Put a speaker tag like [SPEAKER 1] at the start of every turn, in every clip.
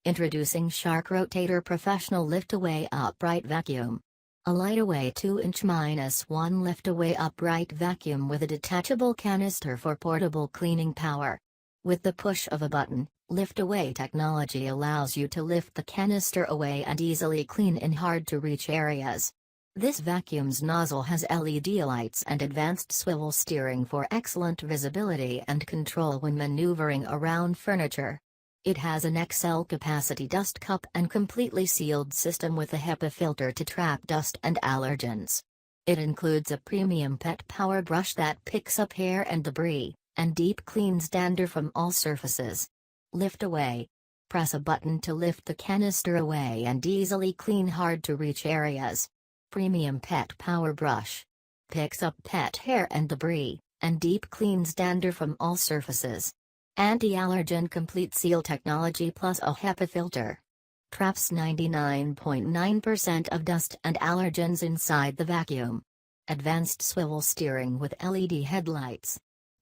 [SPEAKER 1] Introducing Shark Rotator Professional Lift-Away Upright Vacuum. A lightaway 2-inch-1 lift-away upright vacuum with a detachable canister for portable cleaning power. With the push of a button, lift-away technology allows you to lift the canister away and easily clean in hard-to-reach areas. This vacuum's nozzle has LED lights and advanced swivel steering for excellent visibility and control when maneuvering around furniture. It has an XL capacity dust cup and completely sealed system with a HEPA filter to trap dust and allergens. It includes a premium pet power brush that picks up hair and debris, and deep cleans dander from all surfaces. Lift away. Press a button to lift the canister away and easily clean hard-to-reach areas. Premium pet power brush. Picks up pet hair and debris, and deep cleans dander from all surfaces. Anti-allergen complete seal technology plus a HEPA filter. Traps 99.9% of dust and allergens inside the vacuum. Advanced swivel steering with LED headlights.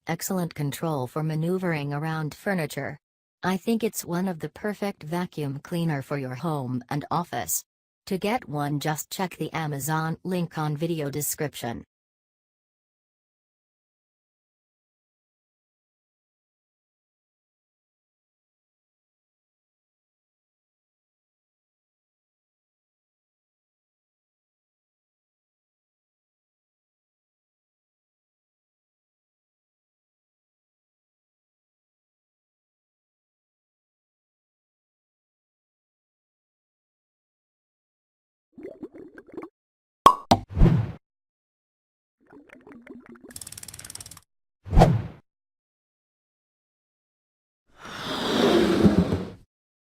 [SPEAKER 1] Excellent control for maneuvering around furniture. I think it's one of the perfect vacuum cleaner for your home and office. To get one, just check the Amazon link on video description.